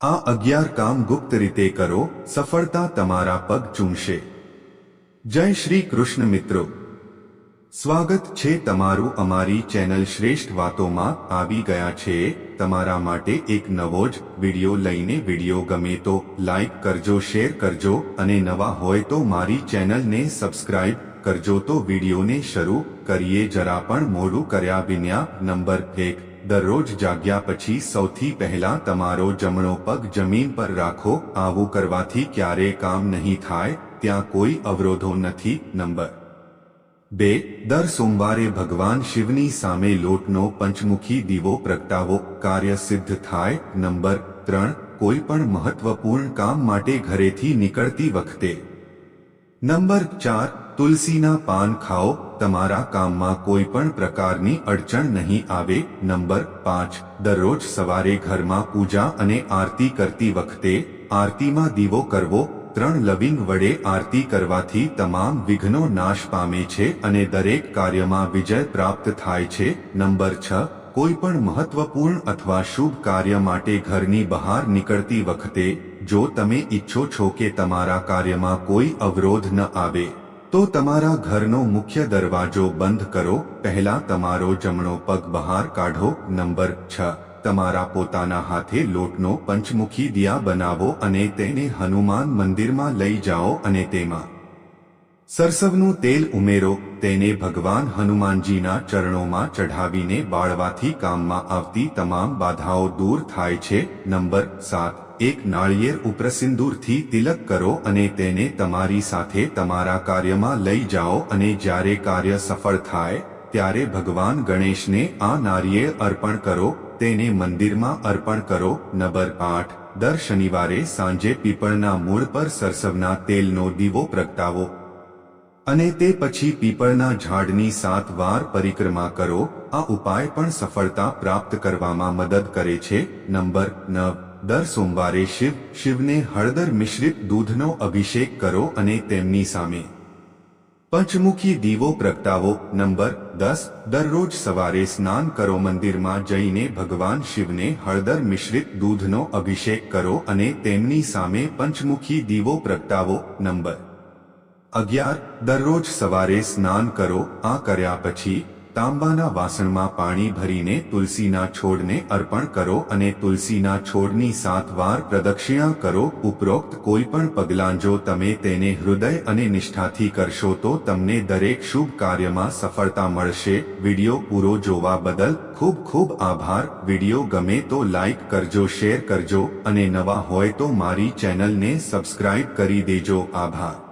આ 11 કામ ગુપ્ત રીતે કરો, સફળતા તમારા પગ ચૂમશે। જય શ્રી કૃષ્ણ મિત્રો, સ્વાગત છે તમારું અમારી ચેનલ શ્રેષ્ઠ વાતોમાં। આવી ગયા છે તમારા માટે એક નવો જ વિડિયો લઈને। વિડિયો ગમે તો લાઈક કરજો, શેર કરજો અને નવા હોય તો મારી ચેનલને સબસ્ક્રાઇબ કરજો। તો વિડિયોને શરૂ કરીએ જરા પણ મોડું કર્યા વિના। નંબર 1, દરરોજ જાગ્યા પછી સૌથી પહેલા તમારો જમણો પગ જમીન પર રાખો। આવું કરવાથી ક્યારેય કામ નહીં થાય, ત્યાં કોઈ અવરોધો નથી। નંબર 2, દર સોમવારે ભગવાન શિવની સામે લોટનો પંચમુખી દીવો પ્રગટાવો, કાર્ય સિદ્ધ થાય। નંબર 3, કોઈ પણ મહત્વપૂર્ણ કામ માટે ઘરેથી નીકળતી વખતે। નંબર 4, તુલસીના પાન ખાઓ, તમારા કામમાં કોઈ પણ પ્રકારની અડચણ નહીં આવે। નંબર 5, દરરોજ સવારે ઘરમાં પૂજા અને આરતી કરતી વખતે આરતીમાં દીવો કરવો। 3 લવિંગ વડે આરતી કરવાથી તમામ વિઘ્નો નાશ પામે છે અને દરેક કાર્યમાં વિજય પ્રાપ્ત થાય છે। નંબર 6, કોઈ પણ મહત્વપૂર્ણ અથવા શુભ કાર્ય માટે ઘરની બહાર નીકળતી વખતે જો તમે ઈચ્છો છો કે તમારા કાર્યમાં કોઈ અવરોધ ન આવે તો તમારા ઘરનો મુખ્ય દરવાજો બંધ કરો, પહેલા તમારો જમણો પગ બહાર કાઢો। નંબર 6, તમારા પોતાના હાથે લોટનો પંચમુખી દિયા બનાવો અને તેને હનુમાન મંદિરમાં લઈ જાઓ અને તેમાં સરસવનું તેલ ઉમેરો। તેને ભગવાન હનુમાનજીના ચરણોમાં ચઢાવીને બાળવાથી કામમાં આવતી તમામ બાધાઓ દૂર થાય છે। નંબર 7, એક નાળિયેર ઉપર સિંદૂરથી તિલક કરો અને તેને તમારી સાથે તમારા કાર્યમાં લઈ જાઓ અને જ્યારે કાર્ય સફળ થાય ત્યારે ભગવાન ગણેશને આ નાળિયેર અર્પણ કરો, તેને મંદિરમાં અર્પણ કરો। નંબર 8, દર શનિવારે સાંજે પીપળના મૂળ પર સરસવના તેલનો દીવો પ્રગટાવો અને તે પછી પીપળના ઝાડની 7 વાર પરિક્રમા કરો। આ ઉપાય પણ સફળતા પ્રાપ્ત કરવામાં મદદ કરે છે। નંબર 9, દર સોમવારે શિવને હળદર મિશ્રિત દૂધનો અભિષેક કરો અને તેમની સામે પંચમુખી દીવો પ્રગટાવો। નંબર 10, દરરોજ સવારે સ્નાન કરો, મંદિરમાં જઈને ભગવાન શિવને હળદર મિશ્રિત દૂધનો અભિષેક કરો અને તેમની સામે પંચમુખી દીવો પ્રગટાવો। નંબર 11, દરરોજ સવારે સ્નાન કરો। આ કર્યા પછી તાંબાના વાસણમાં પાણી ભરીને તુલસીના છોડને અર્પણ કરો અને તુલસીના છોડની 7 વાર પ્રદક્ષિણા કરો। ઉપરોક્ત કોઈ પણ પગલાં જો તમે તેને હૃદય અને નિષ્ઠાથી કરશો તો તમને દરેક શુભ કાર્યમાં સફળતા મળશે। વિડિયો પૂરો જોવા બદલ ખૂબ ખૂબ આભાર। વિડિયો ગમે તો લાઈક કરજો, શેર કરજો અને નવા હોય તો મારી ચેનલને સબસ્ક્રાઇબ કરી દેજો। આભાર।